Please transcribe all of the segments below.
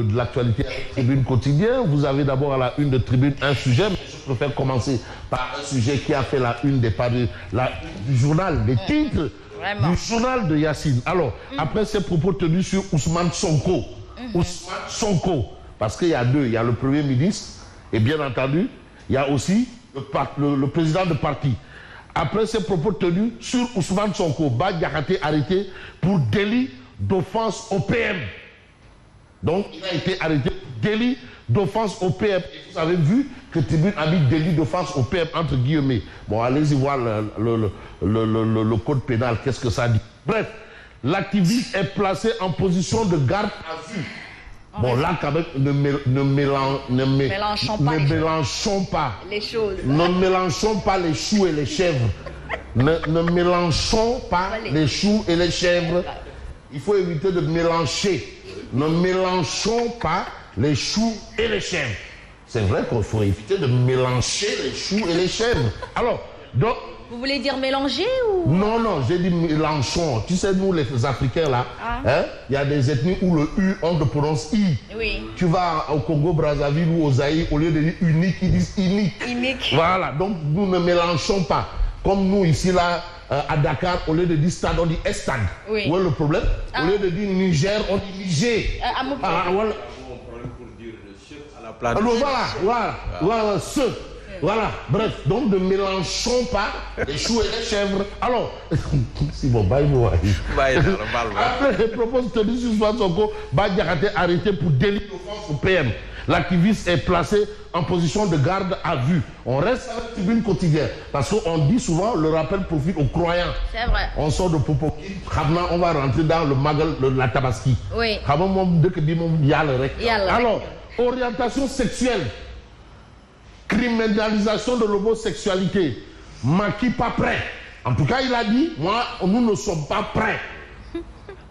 de l'actualité Tribune Quotidien. Vous avez d'abord à la une de Tribune un sujet, mais je préfère commencer par un sujet qui a fait la une des pages du journal, des titres du journal de Yacine. Alors, après ces propos tenus sur Ousmane Sonko, Ousmane Sonko, parce qu'il y a deux, il y a le Premier ministre et bien entendu, il y a aussi le président de parti. Après ces propos tenus sur Ousmane Sonko, Bah Diakhaté arrêté pour délit d'offense au PM. Donc, il a été arrêté pour délit d'offense au PM. Et vous avez vu que Tribune a mis délit d'offense au PM entre guillemets. Bon, allez-y voir le code pénal, qu'est-ce que ça dit. Bref, l'activiste est placé en position de garde à vue. Bon, là, quand même, ne mélangeons pas les choses. Ne mélangeons pas les choux et les chèvres. Ne mélangeons pas les choux et les chèvres. Il faut éviter de mélanger. Ne mélangeons pas les choux et les chèvres. C'est vrai qu'il faut éviter de mélanger les choux et les chèvres. Alors, donc... Vous voulez dire mélanger ou... Non, non, j'ai dit Mélenchon. Tu sais, nous, les Africains, là, il y a des ethnies où le U, on le prononce I. Oui. Tu vas au Congo-Brazzaville ou au Zaïre, au lieu de dire unique, ils disent unique. Unique. Voilà, donc nous ne mélangeons pas. Comme nous, ici, là, à Dakar, au lieu de dire stade, on dit estade. Oui. Où est le problème? Au lieu de dire Niger, on dit Niger. Voilà. Voilà, ce. Voilà, bref, donc ne mélangeons pas les choux et les chèvres. Alors, si bon, bye. Après les propos tenus sur Ousmane Sonko, Bah Diakhaté arrêté pour délit d'offense au PM. L'activiste est placé en position de garde à vue. On reste à la Tribune Quotidienne parce qu'on dit souvent le rappel profite aux croyants. C'est vrai. On sort de Popoki, on va rentrer dans le magal de la Tabaski. Oui. Alors, orientation sexuelle. Criminalisation de l'homosexualité. Macky pas prêt. En tout cas, il a dit, nous ne sommes pas prêts.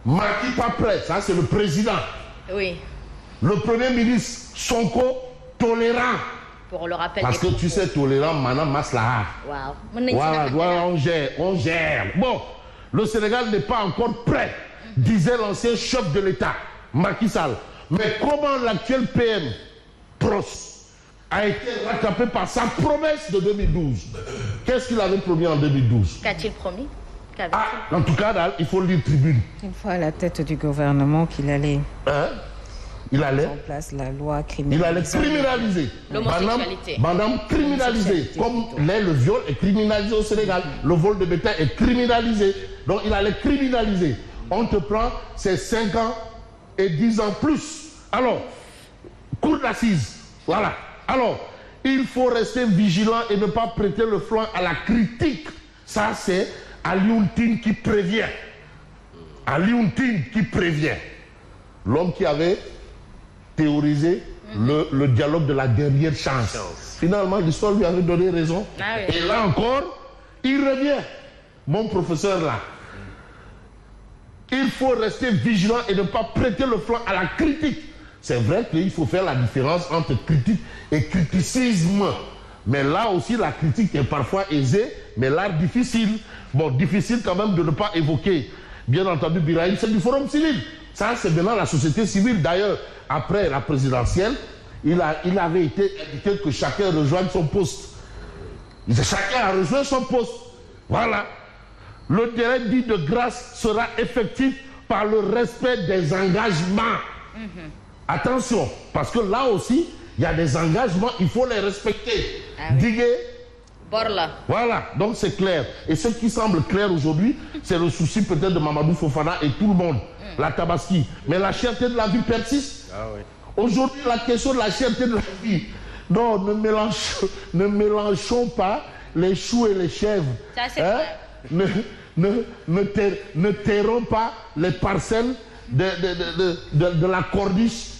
Macky pas prêt. Ça, c'est le président. Oui. Le Premier ministre, Sonko, tolérant. Pour le rappel. Parce que tu sais, tolérant, madame Maslaha. Voilà, on gère. Bon, le Sénégal n'est pas encore prêt, disait l'ancien chef de l'État, Macky Sall. Mais comment l'actuel PM, Pros, a été rattrapé par sa promesse de 2012. Qu'est-ce qu'il avait promis en 2012? Qu'a-t-il promis? En tout cas, il faut lire Tribune. Une fois à la tête du gouvernement qu'il allait... Il allait en place la loi criminalisée. Il allait criminaliser. L'homosexualité. Madame criminalisée. Comme le viol est criminalisé au Sénégal. Le vol de bétail est criminalisé. Donc il allait criminaliser. On te prend ces 5 ans et 10 ans plus. Alors, cour d'assises. Voilà. Alors, il faut rester vigilant et ne pas prêter le flanc à la critique. Ça, c'est Alioune Tine qui prévient. Alioune Tine qui prévient. L'homme qui avait théorisé le dialogue de la dernière chance. Finalement, l'histoire lui avait donné raison. Et là encore, il revient. Mon professeur là. Il faut rester vigilant et ne pas prêter le flanc à la critique. C'est vrai qu'il faut faire la différence entre critique et criticisme. Mais là aussi, la critique est parfois aisée, mais l'art difficile. Bon, difficile quand même de ne pas évoquer. Bien entendu, Birahim, c'est du forum civil. Ça, c'est maintenant la société civile. D'ailleurs, après la présidentielle, il avait été indiqué que chacun rejoigne son poste. Chacun a rejoint son poste. Voilà. Le terrain dit de grâce sera effectif par le respect des engagements. Attention, parce que là aussi, il y a des engagements, il faut les respecter. Diguer. Voilà, donc c'est clair. Et ce qui semble clair aujourd'hui, c'est le souci peut-être de Mamadou Fofana et tout le monde. La Tabaski. Mais la cherté de la vie persiste. Aujourd'hui, la question de la cherté de la vie. Non, ne mélangeons pas les choux et les chèvres. Ça, c'est vrai. Ne tairons pas les parcelles de la corniche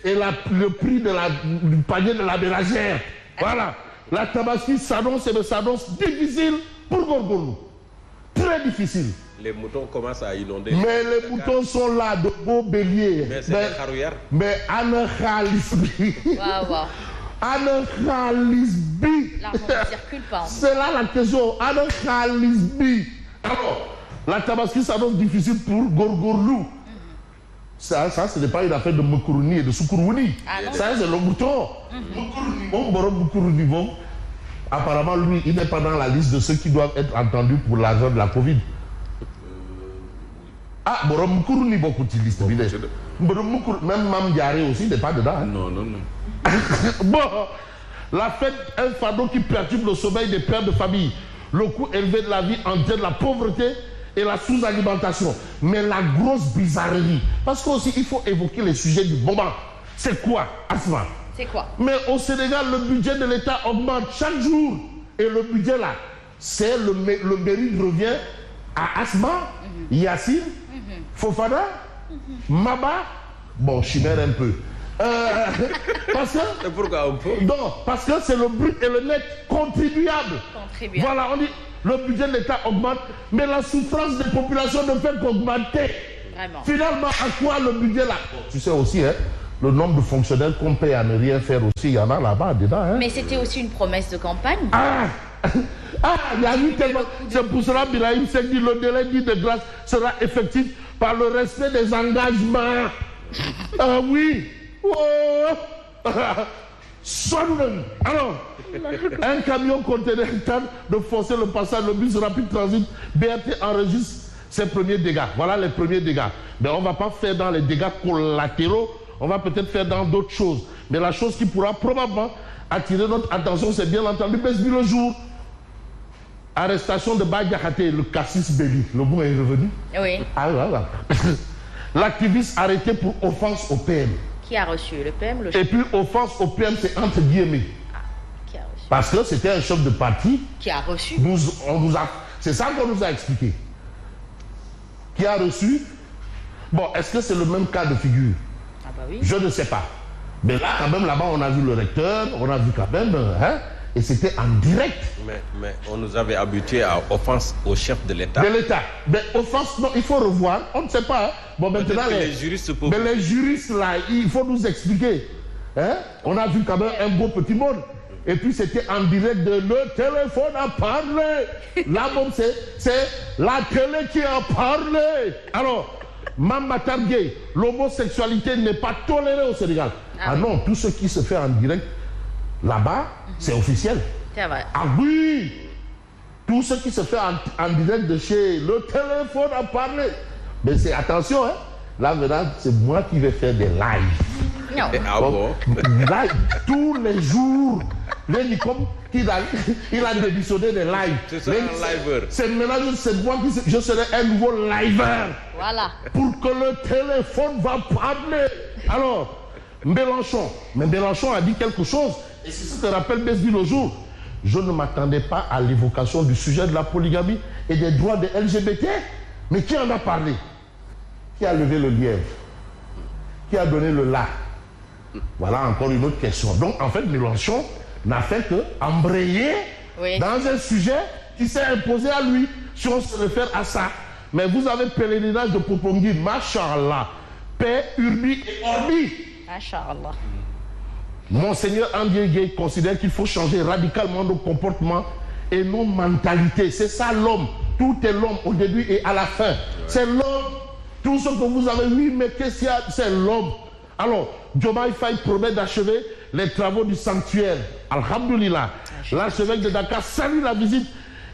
et le prix du panier de la béragère. Voilà. La Tabaski s'annonce difficile pour Gorgorou. Très difficile. Les moutons commencent à inonder. Mais les moutons sont là, de beaux béliers. Mais c'est des carouillères. Mais Anna Khalisbi. Anna Khalisbi. L'argent ne circule pas. C'est là la question. Anna Khalisbi. Alors, la Tabaski s'annonce difficile pour Gorgorlou. Ça, ce n'est pas une affaire de Mokourouni et de Soukourouni. Ça, c'est le mouton. Mokourouni, bon, apparemment, lui, il n'est pas dans la liste de ceux qui doivent être entendus pour l'argent de la Covid. Ah, Borom Mokourouni, beaucoup de listes. Même Mam Diaré aussi n'est pas dedans. Hein. Non. Bon, la fête, un fardeau qui perturbe le sommeil des pères de famille. Le coût élevé de la vie entraîne la pauvreté et la sous-alimentation. Mais la grosse bizarrerie, parce qu'aussi il faut évoquer les sujets du moment. C'est quoi, Asma? C'est quoi? Mais au Sénégal, le budget de l'État augmente chaque jour. Et le budget là, c'est le mérite revient à Asma, Yassine, Fofana, Maba, bon, chimère un peu. Parce que, Et pourquoi un peu? non, parce que c'est le brut et le net contribuable. Voilà, on dit le budget de l'État augmente, mais la souffrance des populations ne fait qu'augmenter. Vraiment. Finalement, à quoi le budget là? Tu sais aussi, hein, le nombre de fonctionnaires qu'on paye à ne rien faire aussi, il y en a là-bas dedans. Hein. Mais c'était aussi une promesse de campagne. Il y a eu tellement. C'est pour cela que Birahim s'est dit le délai dit de grâce sera effectif par le respect des engagements. Ah oui. Oh. Alors, un camion conteneur tente de forcer le passage, le bus rapide transit BRT enregistre ses premiers dégâts. Voilà les premiers dégâts. Mais on ne va pas faire dans les dégâts collatéraux, on va peut-être faire dans d'autres choses. Mais la chose qui pourra probablement attirer notre attention, c'est bien entendu Besbi le jour. Arrestation de Badiakate, le Cassis Béli. Le mot est revenu. Oui. Ah voilà. L'activiste arrêté pour offense au PM. Qui a reçu le PM, le Et chef? puis offense au PM, c'est entre guillemets. Qui a reçu? Parce que c'était un chef de parti. Qui a reçu? C'est ça qu'on nous a expliqué. Qui a reçu? Bon, est-ce que c'est le même cas de figure? Ah bah oui. Je ne sais pas. Mais là, quand même, là-bas, on a vu le recteur, on a vu quand même, hein, et c'était en direct. Mais on nous avait habitués à offense au chef de l'État. De l'État. Mais offense, non, il faut revoir. On ne sait pas. Hein. Bon, maintenant, les juristes peuvent... Mais les juristes, là, il faut nous expliquer. Hein? On a vu quand même un beau petit monde. Et puis, c'était en direct de le téléphone a parlé. Là, bon, c'est la télé qui a parlé. Alors, Mama Targué, l'homosexualité n'est pas tolérée au Sénégal. Ah non, tout ce qui se fait en direct là-bas, c'est officiel. C'est vrai. Ah oui! Tout ce qui se fait en direct de chez le téléphone a parlé. Mais c'est attention, hein. Là maintenant, c'est moi qui vais faire des lives. Non. Ah bon? Live tous les jours. Comme il a démissionné des lives. C'est ça, un liveur. C'est maintenant, c'est moi qui je serai un nouveau liver. Voilà. Pour que le téléphone va parler. Alors, Mélenchon. Mais Mélenchon a dit quelque chose. Et si ça te rappelle Besbi le jour, je ne m'attendais pas à l'évocation du sujet de la polygamie et des droits des LGBT. Mais qui en a parlé? Qui a levé le lièvre? Qui a donné le la? Voilà encore une autre question. Donc en fait, Mélenchon n'a fait que embrayer dans un sujet qui s'est imposé à lui, si on se réfère à ça. Mais vous avez pèlerinage de Poponguine, Machallah, paix, urbi et orbi. Machallah. Monseigneur André Gueye considère qu'il faut changer radicalement nos comportements et nos mentalités. C'est ça l'homme. Tout est l'homme au début et à la fin. Ouais. C'est l'homme. Tout ce que vous avez vu, mais qu'est-ce qu'il y a? C'est l'homme. Alors, Diomaye Faye promet d'achever les travaux du sanctuaire. Alhamdoulilah. L'archevêque de Dakar salue la visite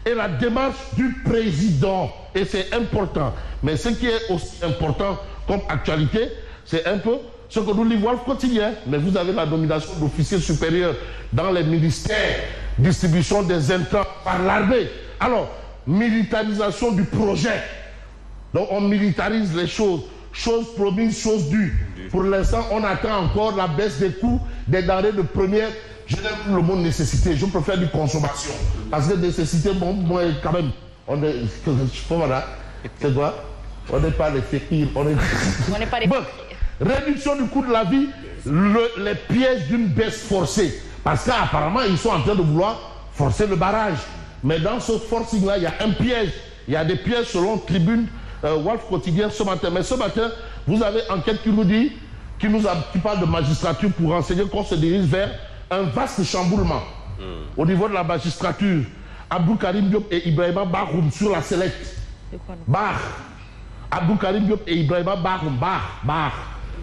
et la démarche du président. Et c'est important. Mais ce qui est aussi important comme actualité, c'est un peu ce que nous livrons au quotidien. Mais vous avez la nomination d'officiers supérieurs dans les ministères, distribution des intrants par l'armée. Alors, militarisation du projet. Donc on militarise les choses. Chose promise, chose due. Pour l'instant, on attend encore la baisse des coûts des denrées de première. Je n'aime plus le mot nécessité. Je préfère du consommation. Parce que nécessité, bon, moi, quand même, on est... Voilà. C'est quoi? On n'est pas les féquirs. On n'est pas les bon, réduction du coût de la vie, les pièges d'une baisse forcée. Parce qu'apparemment, ils sont en train de vouloir forcer le barrage. Mais dans ce forcing-là, il y a un piège. Il y a des pièges selon Tribune, Wolf Quotidien ce matin. Mais ce matin, vous avez enquête qui nous dit, qui parle de magistrature pour renseigner qu'on se dirige vers un vaste chamboulement au niveau de la magistrature. Abdou Karim Diop et Ibrahima Baroum sur la Select. Bar. Abdou Karim Diop et Ibrahima Bar,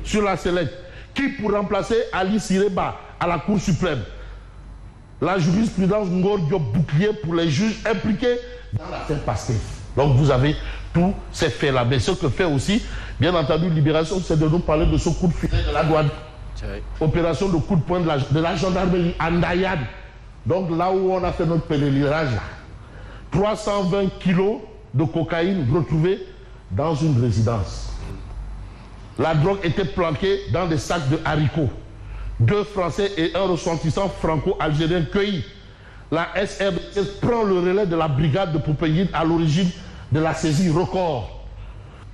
sur la sellette, qui pour remplacer Ali Sireba à la Cour suprême. La jurisprudence Ngor Diop bouclier pour les juges impliqués dans l'affaire Pastef. Donc vous avez tous ces faits-là. Mais ce que fait aussi, bien entendu, Libération, c'est de nous parler de ce coup de filet de la douane. Opération de coup de poing de la gendarmerie Andayad. Donc là où on a fait notre pèlerinage, 320 kilos de cocaïne retrouvés dans une résidence. La drogue était planquée dans des sacs de haricots. 2 Français et un ressortissant franco-algérien cueillis. La SRDC prend le relais de la brigade de Poupéguine à l'origine de la saisie record.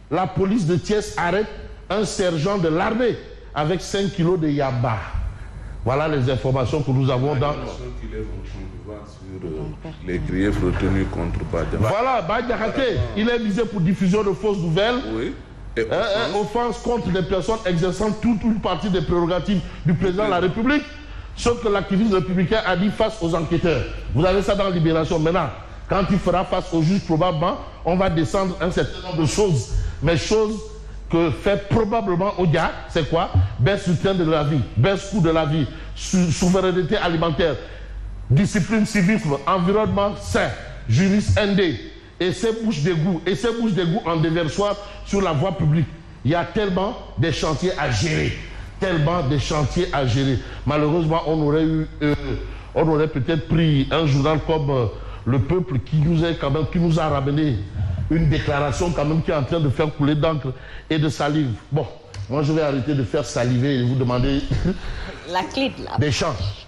La police de Thiès arrête un sergent de l'armée avec 5 kilos de yamba. Voilà les informations que nous avons dans... Les griefs retenus contre Badja. Voilà, Badja Hake, il est visé pour diffusion de fausses nouvelles. Oui. Offense contre des personnes exerçant toute une partie des prérogatives du président de la République. Ce que l'activiste républicain a dit face aux enquêteurs. Vous avez ça dans Libération. Maintenant, quand il fera face au juge, probablement, on va descendre un certain nombre de choses. Mais choses que fait probablement Odia, c'est quoi? Baisse du train de la vie, baisse coût de la vie, souveraineté alimentaire, discipline civisme, environnement sain, juriste ND, et ces bouches d'égout, en déversoir sur la voie publique. Il y a tellement de chantiers à gérer. Malheureusement, on aurait peut-être pris un journal comme Le Peuple qui nous a ramené une déclaration quand même qui est en train de faire couler d'encre et de salive. Bon, moi je vais arrêter de faire saliver et vous demander la clé de la... des chances.